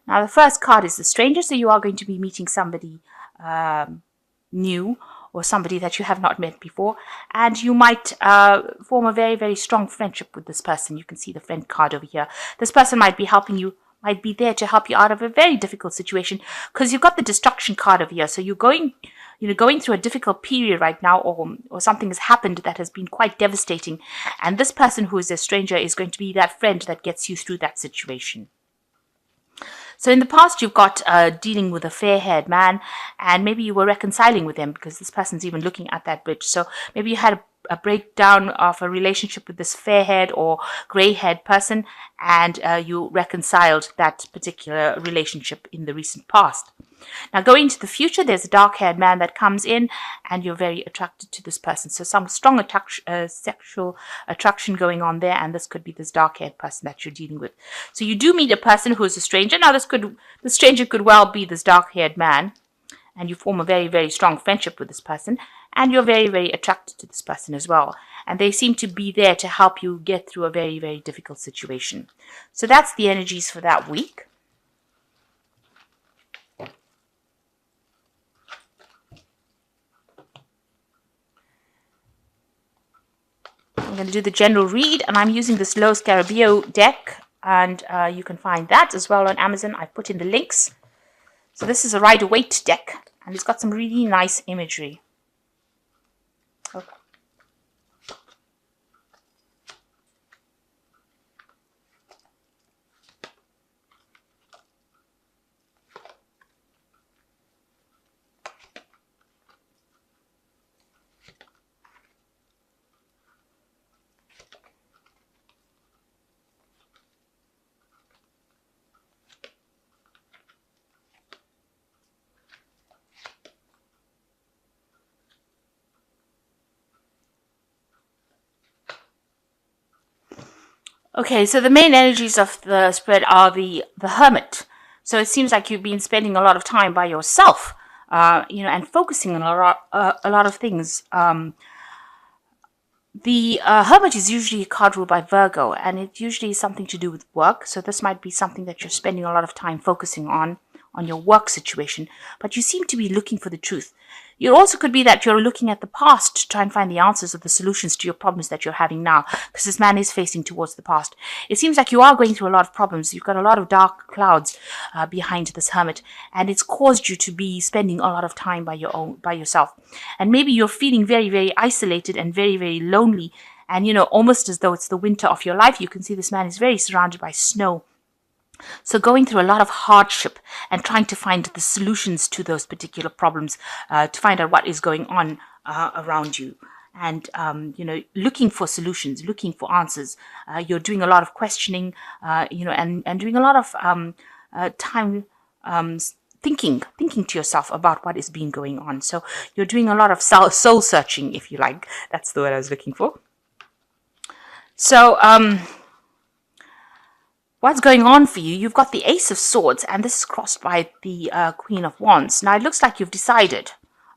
Now, the first card is the stranger, so you are going to be meeting somebody new, or somebody that you have not met before, and you might form a very, very strong friendship with this person. You can see the friend card over here. This person might be helping you, might be there to help you out of a very difficult situation, because you've got the destruction card over here. So you're going through a difficult period right now, or something has happened that has been quite devastating, and this person who is a stranger is going to be that friend that gets you through that situation. So in the past, you've got dealing with a fair-haired man, and maybe you were reconciling with him because this person's even looking at that bridge. So maybe you had a breakdown of a relationship with this fair-haired or grey-haired person, and you reconciled that particular relationship in the recent past. Now, going into the future, there's a dark-haired man that comes in, and you're very attracted to this person. So some strong sexual attraction going on there, and this could be this dark-haired person that you're dealing with. So you do meet a person who is a stranger. Now, the stranger could well be this dark-haired man, and you form a very, very strong friendship with this person, and you're very, very attracted to this person as well. And they seem to be there to help you get through a very, very difficult situation. So that's the energies for that week. I'm going to do the general read, and I'm using this Los Scarabeo deck, and you can find that as well on Amazon. I've put in the links. So this is a Rider-Waite deck, and it's got some really nice imagery. Okay. Okay, so the main energies of the spread are the Hermit. So it seems like you've been spending a lot of time by yourself, and focusing on a lot of things. The Hermit is usually a card ruled by Virgo, and it usually is something to do with work. So this might be something that you're spending a lot of time focusing on your work situation, but you seem to be looking for the truth. It also could be that you're looking at the past to try and find the answers or the solutions to your problems that you're having now, because this man is facing towards the past. It seems like you are going through a lot of problems. You've got a lot of dark clouds behind this Hermit, and it's caused you to be spending a lot of time by yourself. And maybe you're feeling very, very isolated and very, very lonely, and almost as though it's the winter of your life. You can see this man is very surrounded by snow. So going through a lot of hardship and trying to find the solutions to those particular problems, to find out what is going on around you, and looking for solutions, looking for answers. You're doing a lot of questioning, and doing a lot of time thinking to yourself about what is being going on. So you're doing a lot of soul searching, if you like. That's the word I was looking for. So what's going on for you? You've got the Ace of Swords, and this is crossed by the Queen of Wands. Now, it looks like you've decided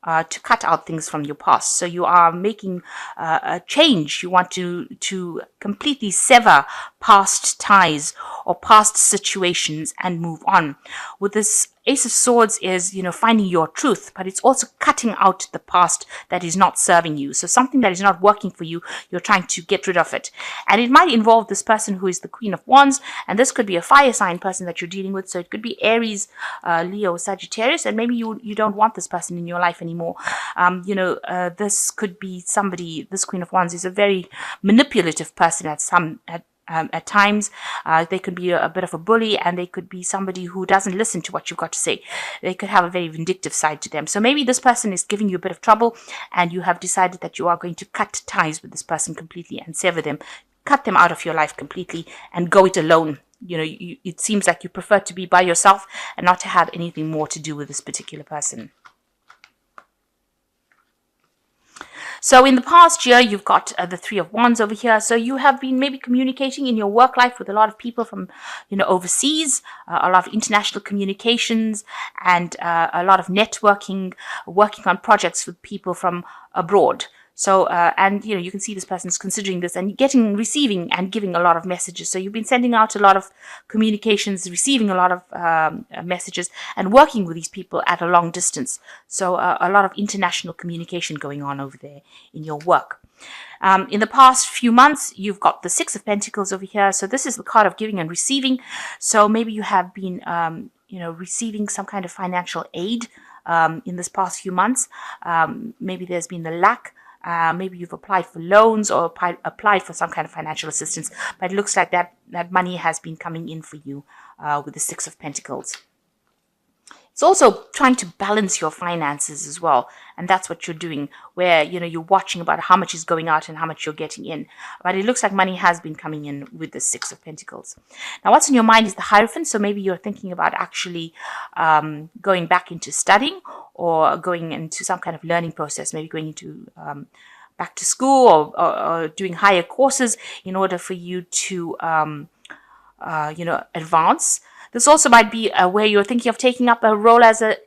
to cut out things from your past. So you are making a change. You want to completely sever past ties or past situations and move on. With this Ace of Swords is, finding your truth, but it's also cutting out the past that is not serving you. So something that is not working for you, you're trying to get rid of it. And it might involve this person who is the Queen of Wands, and this could be a fire sign person that you're dealing with. So it could be Aries, Leo, Sagittarius, and maybe you don't want this person in your life anymore. This could be somebody, this Queen of Wands is a very manipulative person at times. They could be a bit of a bully, and they could be somebody who doesn't listen to what you've got to say. They could have a very vindictive side to them. So maybe this person is giving you a bit of trouble, and you have decided that you are going to cut ties with this person completely and sever them, cut them out of your life completely, and go it alone. It seems like you prefer to be by yourself and not to have anything more to do with this particular person. So in the past year, you've got the Three of Wands over here. So you have been maybe communicating in your work life with a lot of people from, overseas, a lot of international communications, and a lot of networking, working on projects with people from abroad. So, and you can see this person's considering this and receiving and giving a lot of messages. So you've been sending out a lot of communications, receiving a lot of messages, and working with these people at a long distance. So a lot of international communication going on over there in your work. In the past few months, you've got the Six of Pentacles over here. So this is the card of giving and receiving. So maybe you have been, receiving some kind of financial aid in this past few months. Maybe there's been the lack. Maybe you've applied for loans or applied for some kind of financial assistance, but it looks like that money has been coming in for you with the Six of Pentacles. It's also trying to balance your finances as well, and that's what you're doing, where you're watching about how much is going out and how much you're getting in. But it looks like money has been coming in with the Six of Pentacles. Now, what's in your mind is the Hierophant. So maybe you're thinking about actually going back into studying or going into some kind of learning process, maybe going into back to school or doing higher courses in order for you to advance. This also might be where you're thinking of taking up a role as a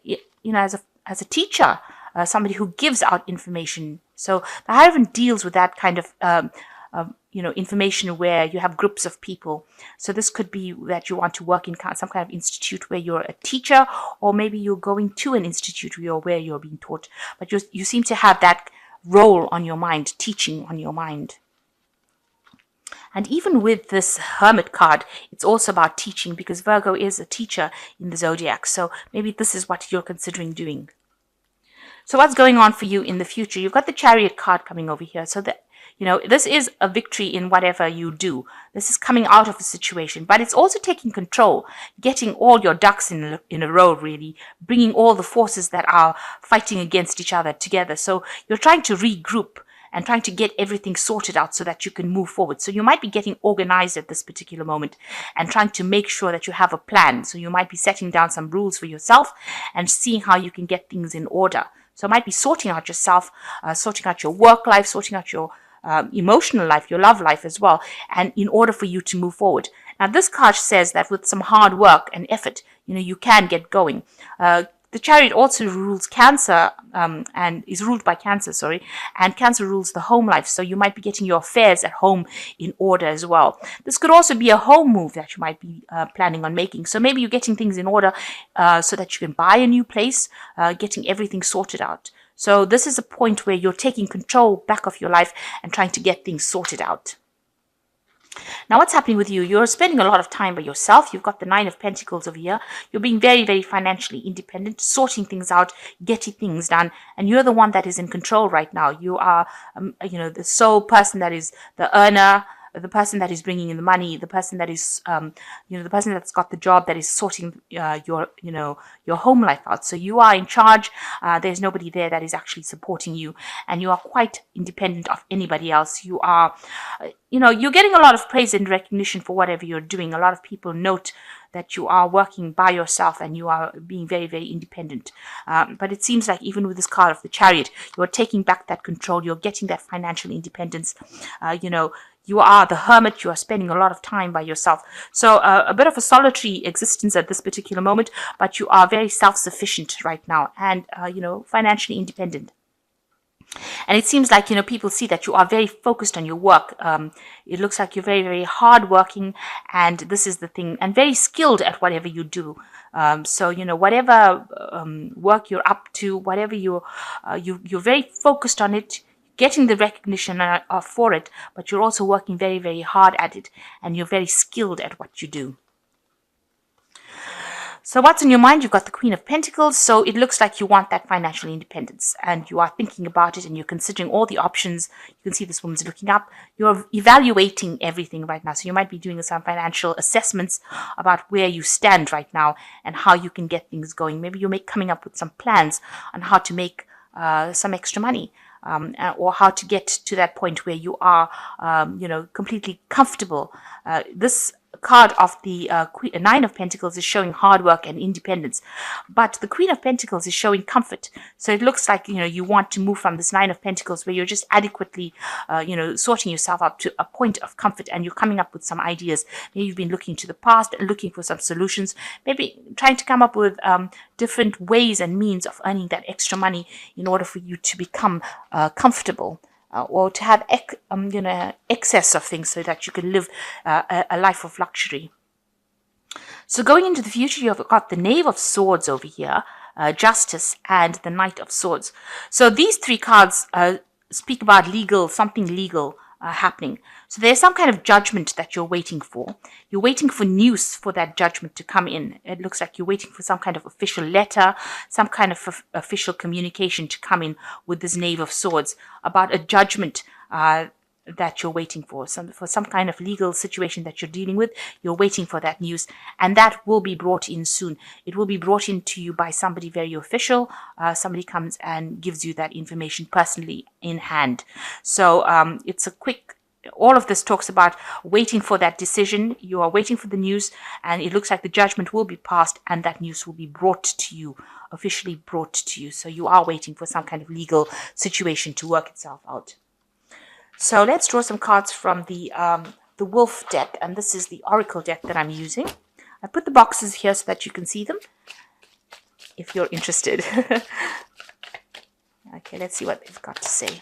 teacher, somebody who gives out information. So the Hierophant deals with that kind of information where you have groups of people. So this could be that you want to work in some kind of institute where you're a teacher, or maybe you're going to an institute where you're being taught. But you seem to have that role on your mind, teaching on your mind. And even with this Hermit card, it's also about teaching, because Virgo is a teacher in the zodiac. So maybe this is what you're considering doing. So what's going on for you in the future? You've got the Chariot card coming over here. So that, this is a victory in whatever you do. This is coming out of a situation, but it's also taking control, getting all your ducks in a row, really, bringing all the forces that are fighting against each other together. So you're trying to regroup and trying to get everything sorted out so that you can move forward. So you might be getting organized at this particular moment and trying to make sure that you have a plan. So you might be setting down some rules for yourself and seeing how you can get things in order. So it might be sorting out yourself, sorting out your work life, sorting out your emotional life, your love life as well, and in order for you to move forward. Now, this card says that with some hard work and effort, you can get going. The Chariot also rules Cancer, and is ruled by Cancer, and Cancer rules the home life. So you might be getting your affairs at home in order as well. This could also be a home move that you might be planning on making. So maybe you're getting things in order so that you can buy a new place, getting everything sorted out. So this is a point where you're taking control back of your life and trying to get things sorted out. Now, what's happening with you? You're spending a lot of time by yourself. You've got the Nine of Pentacles over here. You're being very, very financially independent, sorting things out, getting things done, and you're the one that is in control right now. You are, the sole person that is the earner, the person that is bringing in the money, the person that is, the person that's got the job that is sorting your home life out. So you are in charge. There's nobody there that is actually supporting you, and you are quite independent of anybody else. You are, you're getting a lot of praise and recognition for whatever you're doing. A lot of people note that you are working by yourself and you are being very, very independent. But it seems like even with this card of the Chariot, you're taking back that control. You're getting that financial independence. You are the hermit. You are spending a lot of time by yourself. So a bit of a solitary existence at this particular moment, but you are very self-sufficient right now and, financially independent. And it seems like, people see that you are very focused on your work. It looks like you're very, very hardworking, and this is the thing, and very skilled at whatever you do. So, whatever work you're up to, whatever you're very focused on it, getting the recognition for it, but you're also working very, very hard at it, and you're very skilled at what you do. So what's in your mind? You've got the Queen of Pentacles. So it looks like you want that financial independence, and you are thinking about it, and you're considering all the options. You can see this woman's looking up. You're evaluating everything right now. So you might be doing some financial assessments about where you stand right now and how you can get things going. Maybe you're coming up with some plans on how to make some extra money. Or how to get to that point where you are, completely comfortable. This card of the Nine of Pentacles is showing hard work and independence, but the Queen of Pentacles is showing comfort. So it looks like, you want to move from this Nine of Pentacles where you're just adequately, sorting yourself up to a point of comfort, and you're coming up with some ideas. Maybe you've been looking to the past and looking for some solutions, maybe trying to come up with different ways and means of earning that extra money in order for you to become comfortable. or to have excess of things so that you can live a life of luxury. So going into the future, you've got the Knave of Swords over here, Justice, and the Knight of Swords. So these three cards speak about something legal happening. So there's some kind of judgment that you're waiting for. You're waiting for news for that judgment to come in. It looks like you're waiting for some kind of official letter, some kind of official communication to come in with this Knave of Swords about a judgment that you're waiting for some kind of legal situation that you're dealing with. You're waiting for that news, and that will be brought in soon. It will be brought in to you by somebody very official. Somebody comes and gives you that information personally in hand. So it's a quick. All of this talks about waiting for that decision. You are waiting for the news, and it looks like the judgment will be passed, and that news will be brought to you, officially brought to you. So you are waiting for some kind of legal situation to work itself out. So let's draw some cards from the Wolf deck, and this is the Oracle deck that I'm using. I put the boxes here so that you can see them, if you're interested. Okay, let's see what they've got to say.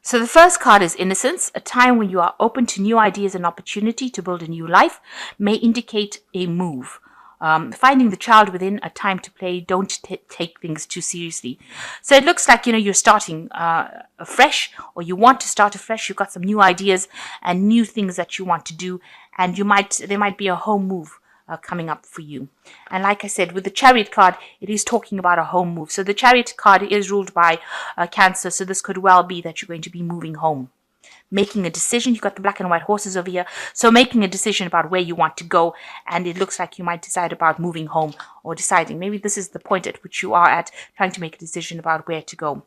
So the first card is Innocence, a time when you are open to new ideas and opportunity to build a new life, may indicate a move. Finding the child within, a time to play, don't take things too seriously. So it looks like, you're starting afresh, or you want to start afresh. You've got some new ideas and new things that you want to do, and there might be a home move coming up for you. And like I said, with the Chariot card, it is talking about a home move. So the Chariot card is ruled by Cancer, so this could well be that you're going to be moving home, making a decision. You've got the black and white horses over here, so making a decision about where you want to go, and it looks like you might decide about moving home, or deciding maybe this is the point at which you are at, trying to make a decision about where to go.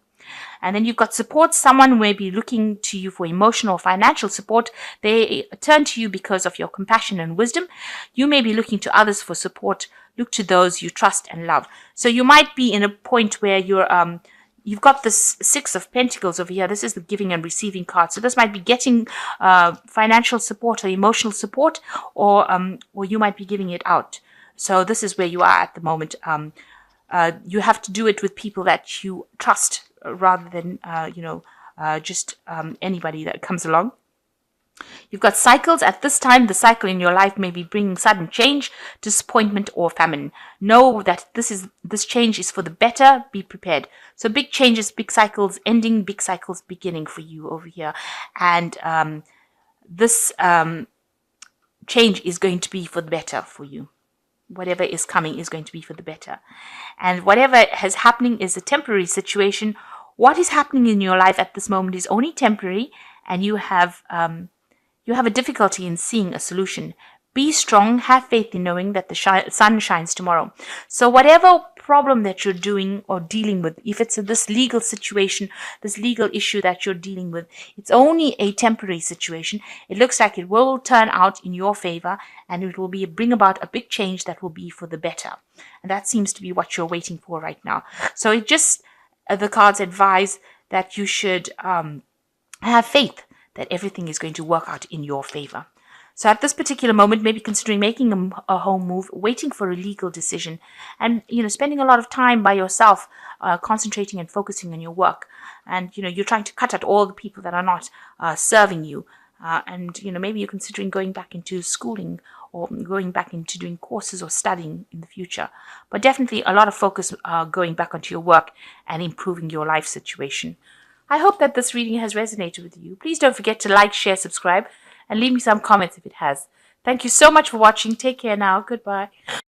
And then you've got support. Someone may be looking to you for emotional or financial support. They turn to you because of your compassion and wisdom. You may be looking to others for support. Look to those you trust and love. So you might be in a point where you've got this Six of Pentacles over here. This is the giving and receiving card. So this might be getting financial support or emotional support, or you might be giving it out. So this is where you are at the moment. You have to do it with people that you trust, rather than just anybody that comes along. You've got cycles. At this time, the cycle in your life may be bringing sudden change, disappointment, or famine. Know that this change is for the better. Be prepared. So big changes, big cycles ending, big cycles beginning for you over here. And this change is going to be for the better for you. Whatever is coming is going to be for the better. And whatever is happening is a temporary situation. What is happening in your life at this moment is only temporary, and you have a difficulty in seeing a solution. Be strong, have faith in knowing that the sun shines tomorrow. So whatever problem that you're doing or dealing with, if it's this legal situation, this legal issue that you're dealing with, it's only a temporary situation. It looks like it will turn out in your favor, and it will bring about a big change that will be for the better. And that seems to be what you're waiting for right now. So it just, the cards advise that you should have faith that everything is going to work out in your favor. So at this particular moment, maybe considering making a home move, waiting for a legal decision, and spending a lot of time by yourself, concentrating and focusing on your work. And you're trying to cut out all the people that are not serving you. And maybe you're considering going back into schooling, or going back into doing courses or studying in the future. But definitely a lot of focus going back onto your work and improving your life situation. I hope that this reading has resonated with you. Please don't forget to like, share, subscribe, and leave me some comments if it has. Thank you so much for watching. Take care now. Goodbye.